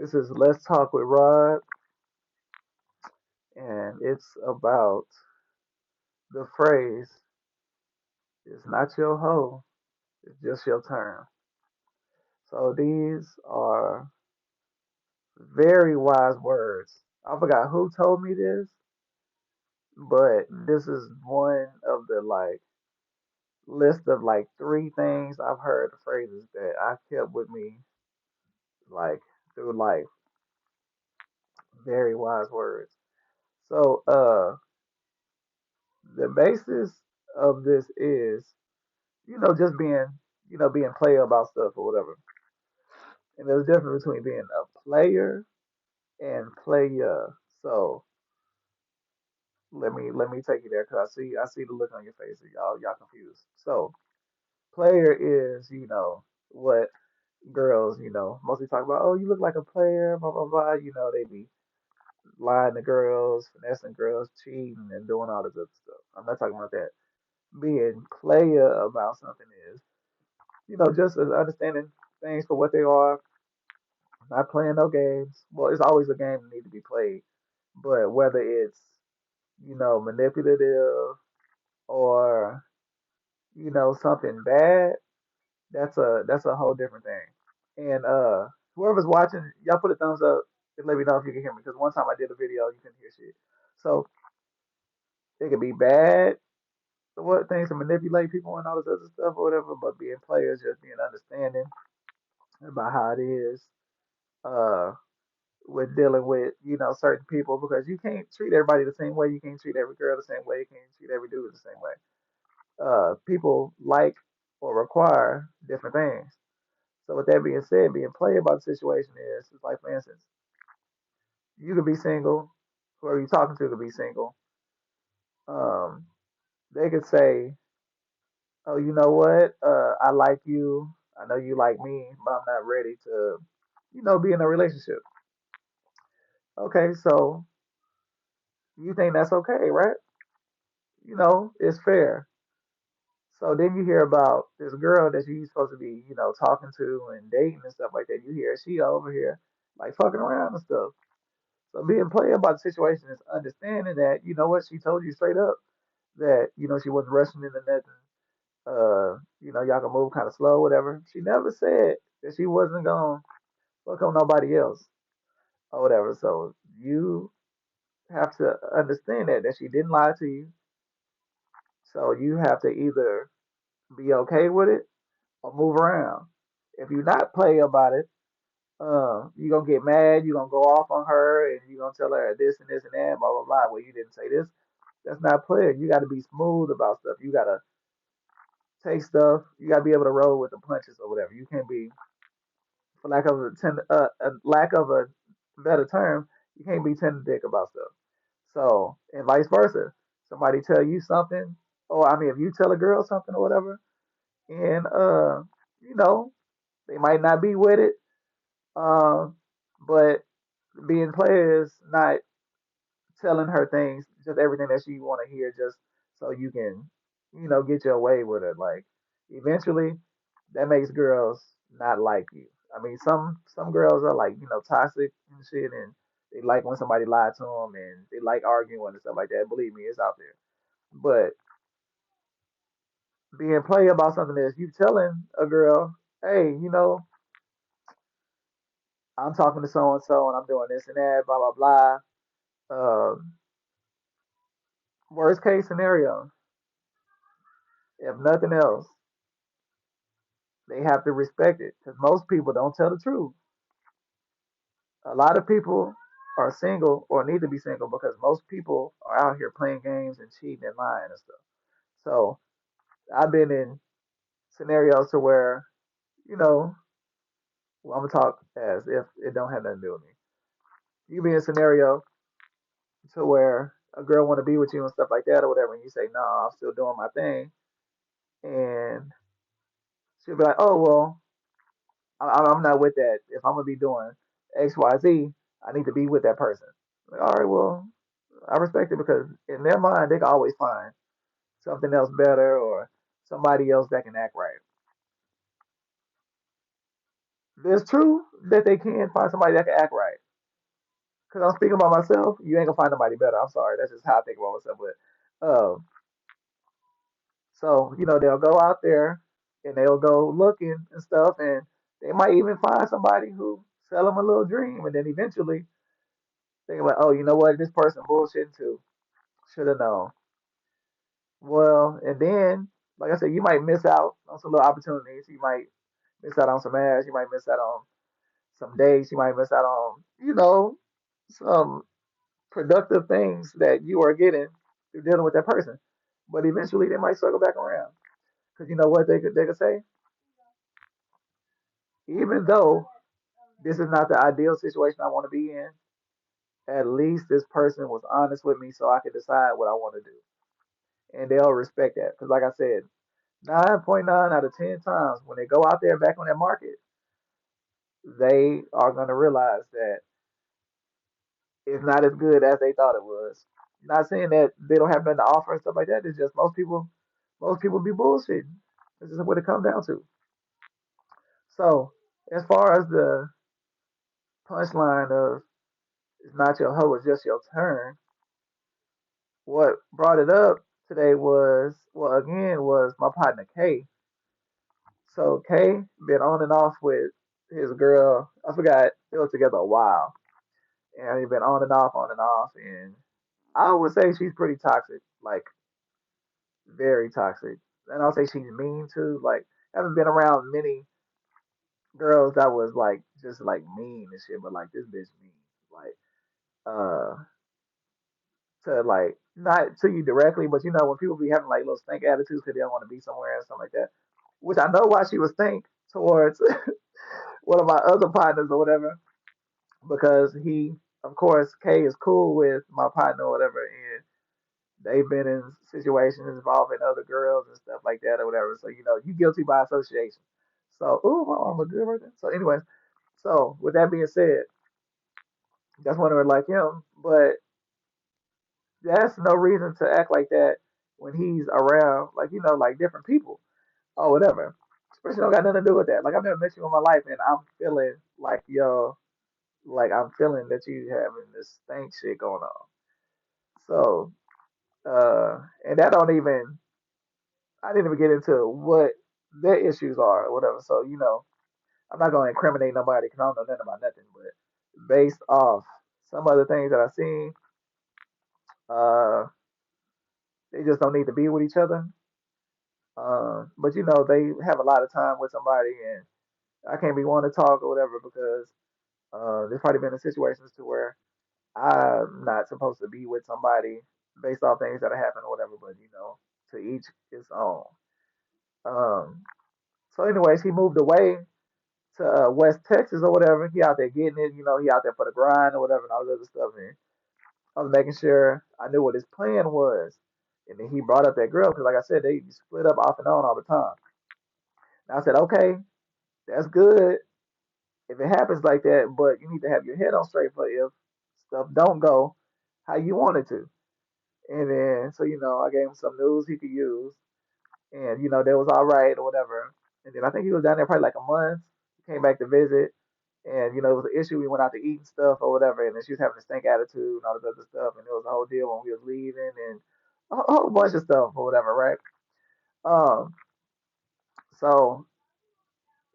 This is Let's Talk with Rod, and it's about the phrase, it's not your hoe, it's just your turn. So these are very wise words. I forgot who told me this, but this is one of the list of three things I've heard, the phrases that I kept with me like through life. Very wise words. So the basis of this is, just being player about stuff or whatever. And there's a difference between being a player and player. So let me take you there because I see the look on your face. Y'all confused. So player is what girls mostly talk about. Oh, you look like a player. Blah blah blah. They be lying to girls, finessing girls, cheating, and doing all this other stuff. I'm not talking about that. Being player about something is just as understanding things for what they are, not playing no games. Well, it's always a game that need to be played, but whether it's manipulative or something bad, that's a whole different thing. And whoever's watching, y'all put a thumbs up and let me know if you can hear me. Because one time I did a video, you couldn't hear shit. So it could be bad, what things to manipulate people and all this other stuff or whatever. But being players, just being understanding about how it is. Uh, with dealing with certain people because you can't treat everybody the same way. You can't treat every girl the same way. You can't treat every dude the same way. People like or require different things. So with that being said, being played about the situation is it's like, for instance, you could be single, whoever you're talking to could be single. Um, they could say, "Oh, you know what? I like you. I know you like me, but I'm not ready to, be in a relationship." Okay, so you think that's okay, right? It's fair. So then you hear about this girl that you're supposed to be, talking to and dating and stuff like that. You hear she over here like fucking around and stuff. So being player about the situation is understanding that, what, she told you straight up that, she wasn't rushing into nothing. Y'all can move kind of slow, whatever. She never said that she wasn't gonna fuck on nobody else or whatever. So you have to understand that she didn't lie to you. So you have to either be okay with it or move around. If you're not play about it, you're gonna get mad, you're gonna go off on her, and you're gonna tell her this and this and that, blah blah blah. Well, you didn't say this. That's not playing. You got to be smooth about stuff. You got to take stuff. You got to be able to roll with the punches or whatever. You can't be, for a lack of a better term, you can't be tender dick about stuff. So, and vice versa. Somebody tell you something, or I mean, if you tell a girl something or whatever, and you know, they might not be with it. But being players, not telling her things, just everything that she want to hear, just so you can, get your way with it. Like eventually, that makes girls not like you. I mean, some girls are like toxic and shit, and they like when somebody lied to them, and they like arguing and stuff like that. Believe me, it's out there. But being play about something is you telling a girl, hey, I'm talking to so and so, and I'm doing this and that, blah blah blah. Worst case scenario, if nothing else, they have to respect it because most people don't tell the truth. A lot of people are single or need to be single because most people are out here playing games and cheating and lying and stuff. So I've been in scenarios to where, you know, well, I'm gonna talk as if it don't have nothing to do with me. You be in a scenario to where a girl want to be with you and stuff like that or whatever, and you say, "No, I'm still doing my thing," and she'll be like, "Oh well, I'm not with that. If I'm gonna be doing X, Y, Z, I need to be with that person." Like, all right, well, I respect it because in their mind they can always find something else better or somebody else that can act right. It's true that they can find somebody that can act right. Because I'm speaking about myself, you ain't gonna find nobody better. I'm sorry, that's just how I think about myself. But so they'll go out there and they'll go looking and stuff, and they might even find somebody who sell them a little dream, and then eventually they're like, oh, you know what, this person bullshitting too. Should have known. Well, and then, like I said, you might miss out on some little opportunities. You might miss out on some ass. You might miss out on some dates. You might miss out on, some productive things that you are getting through dealing with that person. But eventually, they might circle back around because you know what they could say. Even though this is not the ideal situation I want to be in, at least this person was honest with me, so I could decide what I want to do, and they'll respect that. Because, like I said, 9.9 out of 10 times when they go out there back on that market, they are going to realize that it's not as good as they thought it was. Not saying that they don't have nothing to offer and stuff like that. It's just most people be bullshitting. This is what it comes down to. So, as far as the punchline of "it's not your hoe, it's just your turn," what brought it up today was, well, again, was my partner K. So K been on and off with his girl. I forgot they were together a while, and he been on and off, and I would say she's pretty toxic, like very toxic. And I'll say she's mean too. Like, I haven't been around many girls that was like just like mean and shit, but like this bitch mean, like uh to like not to you directly, but when people be having like little stink attitudes because they don't want to be somewhere and stuff like that, which I know why she was stink towards one of my other partners or whatever, because he, of course, K is cool with my partner or whatever, and they've been in situations involving other girls and stuff like that or whatever. So you guilty by association. So, ooh, my arm was good right there. So, anyways, so with that being said, that's one of her like him, but that's no reason to act like that when he's around, like like different people or whatever. Especially don't got nothing to do with that. Like I've never met you in my life, and I'm feeling like I'm feeling that you having this stank shit going on. So, and that don't even I didn't even get into what their issues are or whatever. So, I'm not going to incriminate nobody because I don't know nothing about nothing. But based off some of the things that I've seen, uh, they just don't need to be with each other. But they have a lot of time with somebody, and I can't be one to talk or whatever because there's probably been in situations to where I'm not supposed to be with somebody based off things that have happened or whatever. But to each his own. Um, so, anyways, he moved away to West Texas or whatever. He out there getting it, he out there for the grind or whatever and all this other stuff. And I was making sure I knew what his plan was. And then he brought up that girl because, like I said, they split up off and on all the time. And I said, okay, that's good if it happens like that, but you need to have your head on straight for if stuff don't go how you want it to. And then, so I gave him some news he could use, and that was all right or whatever. And then I think he was down there probably like a month. He came back to visit, and it was an issue. We went out to eat and stuff or whatever, and then she was having a stink attitude and all this other stuff, and it was a whole deal when we was leaving and a whole bunch of stuff or whatever, right? Um, so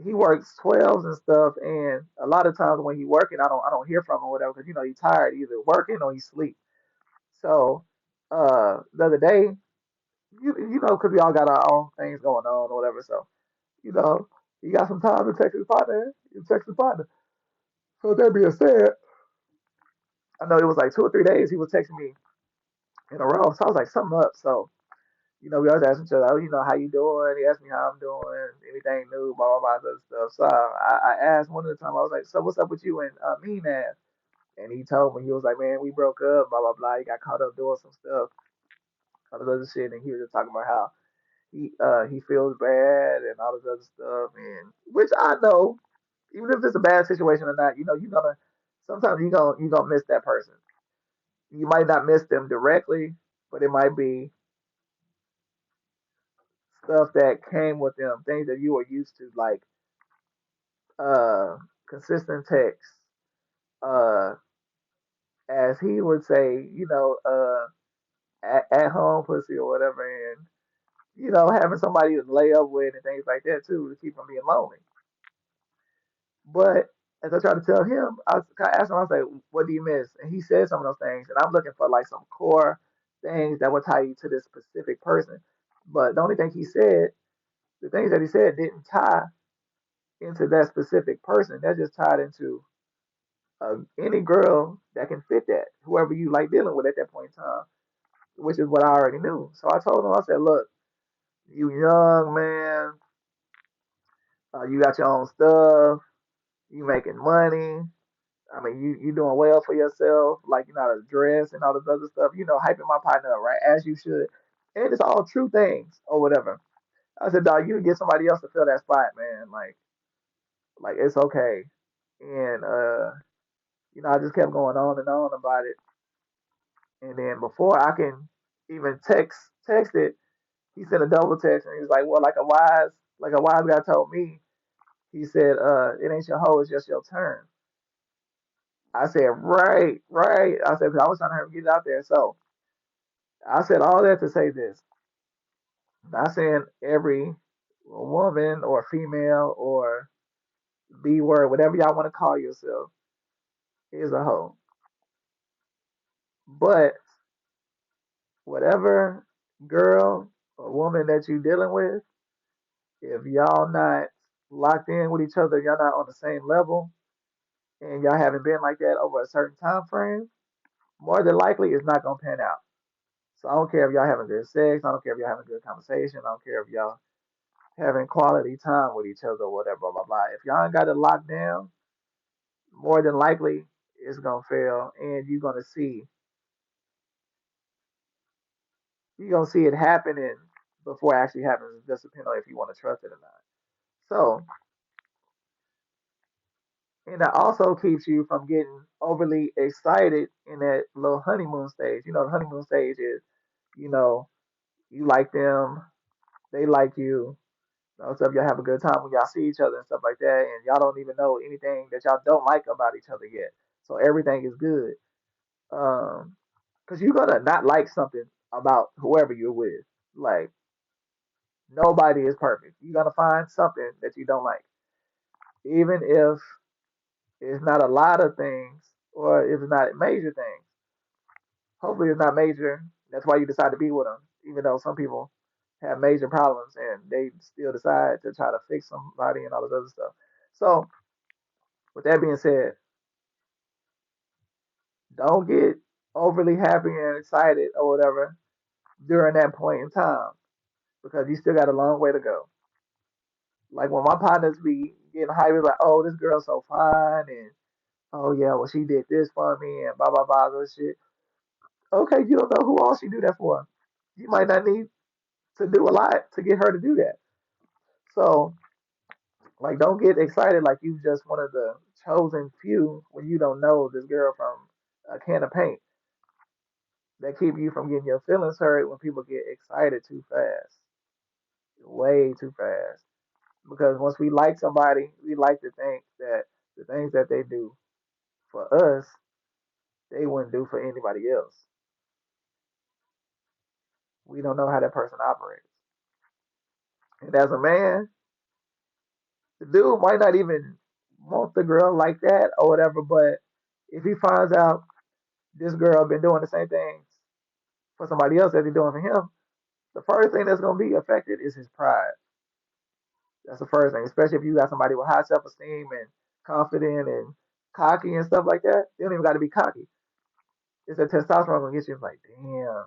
he works 12s and stuff, and a lot of times when he working, I don't hear from him or whatever because he's tired either working or he sleep. So the other day, because we all got our own things going on or whatever, so you know he got some time to text his partner. He text his partner. So with that being said, I know it was like 2 or 3 days he was texting me in a row. So I was like, something up. So, we always ask each other, oh, how you doing? He asked me how I'm doing, anything new, blah, blah, blah, other stuff. So I asked one of the time, I was like, so what's up with you and me, man? And he told me, he was like, man, we broke up, blah, blah, blah. He got caught up doing some stuff, all this other shit. And he was just talking about how he feels bad and all this other stuff. And which I know, even if it's a bad situation or not, you're gonna, sometimes you're gonna miss that person. You might not miss them directly, but it might be stuff that came with them, things that you were used to, like uh, consistent texts, uh, as he would say, at home pussy or whatever, and having somebody to lay up with and things like that too to keep from being lonely. But as I tried to tell him, I asked him, I was like, "What do you miss?" And he said some of those things, and I'm looking for like some core things that would tie you to this specific person. But the only thing he said, the things that he said didn't tie into that specific person. That just tied into any girl that can fit that, whoever you like dealing with at that point in time, which is what I already knew. So I told him, I said, "Look, you young man, you got your own stuff, you making money. I mean, you doing well for yourself, like you know how to dress and all this other stuff. Hyping my partner up, right, as you should. And it's all true things or whatever." I said, "Dog, you can get somebody else to fill that spot, man. Like it's okay." And I just kept going on and on about it. And then before I can even text it, he sent a double text, and he was like, "Well, like a wise guy told me." He said, "It ain't your hoe, it's just your turn." I said, "Right, right." I said, 'Cause I was trying to hurry get it out there. So I said all that to say this. Not saying every woman or female or B word, whatever y'all want to call yourself, is a hoe. But whatever girl or woman that you dealing with, if y'all not locked in with each other, y'all not on the same level, and y'all haven't been like that over a certain time frame, more than likely it's not gonna pan out. So I don't care if y'all having good sex, I don't care if y'all having good conversation, I don't care if y'all having quality time with each other or whatever, blah blah blah. If y'all ain't got it locked down, more than likely it's gonna fail, and you're gonna see it happening before it actually happens. It just depends on if you want to trust it or not. So, and that also keeps you from getting overly excited in that little honeymoon stage. The honeymoon stage is, you know, you like them, they like you. Stuff y'all have a good time when y'all see each other and stuff like that, and y'all don't even know anything that y'all don't like about each other yet. So everything is good. Because you're gonna not like something about whoever you're with. Like nobody is perfect. You're gonna find something that you don't like, even if it's not a lot of things or if it's not major things. Hopefully, it's not major. That's why you decide to be with them, even though some people have major problems and they still decide to try to fix somebody and all this other stuff. So, with that being said, don't get overly happy and excited or whatever during that point in time because you still got a long way to go. Like when my partners be getting hyped, like, "Oh, this girl's so fine," and "Oh yeah, well she did this for me," and blah blah blah, this shit. Okay, you don't know who all she do that for. You might not need to do a lot to get her to do that. So, like, don't get excited like you just one of the chosen few when you don't know this girl from a can of paint. That keep you from getting your feelings hurt when people get excited too fast, way too fast. Because once we like somebody, we like to think that the things that they do for us, they wouldn't do for anybody else. We don't know how that person operates. And as a man, the dude might not even want the girl like that or whatever, but if he finds out this girl been doing the same things for somebody else that he's doing for him, the first thing that's gonna be affected is his pride. That's the first thing, especially if you got somebody with high self esteem and confident and cocky and stuff like that. They don't even got to be cocky. It's that testosterone gonna get you like, damn,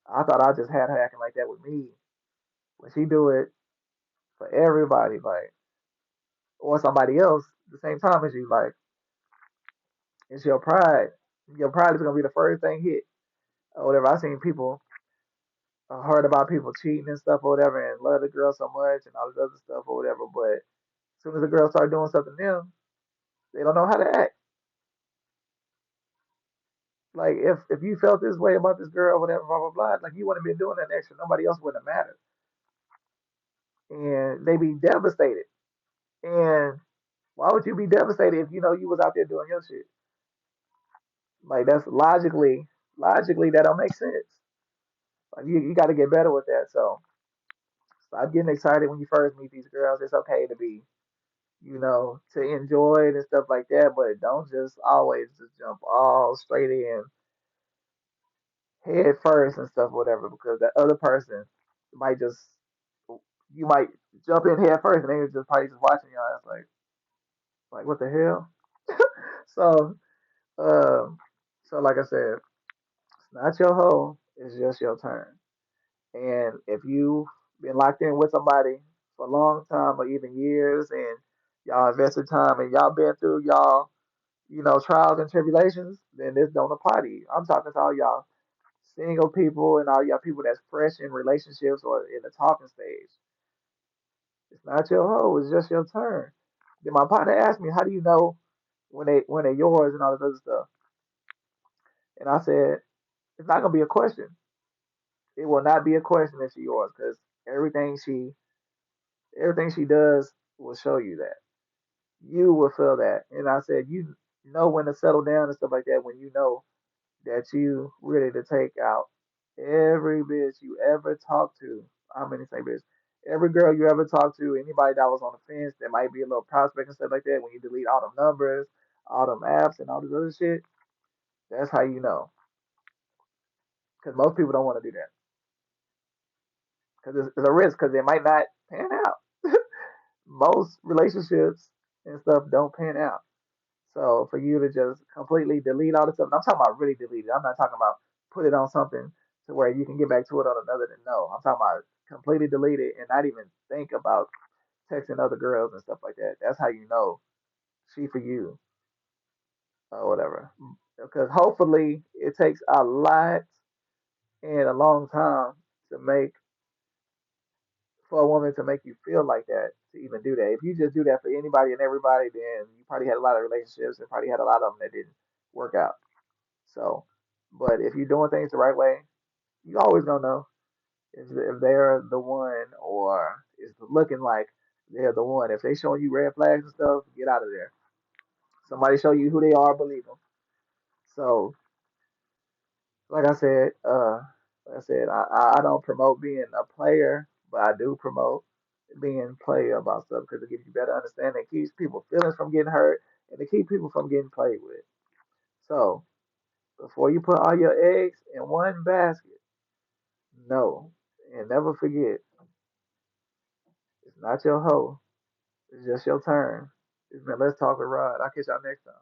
I thought I just had her acting like that with me. When she do it for everybody, like, or somebody else at the same time as you, like, it's your pride. Your pride is gonna be the first thing hit or whatever. I seen people heard about people cheating and stuff or whatever, and love the girl so much and all this other stuff or whatever. But as soon as the girl start doing something to them, they don't know how to act. Like if you felt this way about this girl, whatever, blah blah blah, like you wouldn't have been doing that extra. Nobody else wouldn't have mattered, and they be devastated. And Why would you be devastated if you know you was out there doing your shit? Like that's logically that don't make sense. Like you got to get better with that. So stop getting excited when you first meet these girls. It's okay to be, to enjoy it and stuff like that, but don't just always just jump all straight in head first and stuff, whatever, because the other person might just you might jump in head first and they just probably just watching y'all. It's like what the hell? So so like I said, it's not your hoe, it's just your turn. And if you've been locked in with somebody for a long time or even years and y'all invested time and y'all been through y'all, trials and tribulations, then this don't apply to you. I'm talking to all y'all single people and all y'all people that's fresh in relationships or in the talking stage. It's not your hoe, it's just your turn. Then my partner asked me, how do you know when they're yours and all this other stuff? And I said, it's not gonna be a question. It will not be a question if she's yours because everything she everything she does will show you that. You will feel that. And I said, you know when to settle down and stuff like that when you know that you ready to take out every bitch you ever talked to. I'm gonna say bitch. Every girl you ever talked to, anybody that was on the fence that might be a little prospect and stuff like that, when you delete all them numbers, all them apps, and all this other shit, that's how you know. Because most people don't want to do that. Because it's a risk. Because it might not pan out. Most relationships and stuff don't pan out. So for you to just completely delete all this stuff, and I'm talking about really delete it. I'm not talking about put it on something to where you can get back to it on another. No, I'm talking about completely delete it and not even think about texting other girls and stuff like that. That's how you know she for you or whatever. Because hopefully it takes a lot and a long time to make for a woman to make you feel like that to even do that. If you just do that for anybody and everybody, then you probably had a lot of relationships and probably had a lot of them that didn't work out. So, but if you're doing things the right way, you always gonna know if they're the one or it's looking like they're the one. If they showing you red flags and stuff, get out of there. Somebody show you who they are, believe them. So, like I said, I don't promote being a player, but I do promote being player about stuff because it gives you better understanding. It keeps people feelings from getting hurt, and it keeps people from getting played with. So, before you put all your eggs in one basket, no, and never forget, it's not your hoe. It's just your turn. It's been Let's Talk with Rod. I'll catch y'all next time.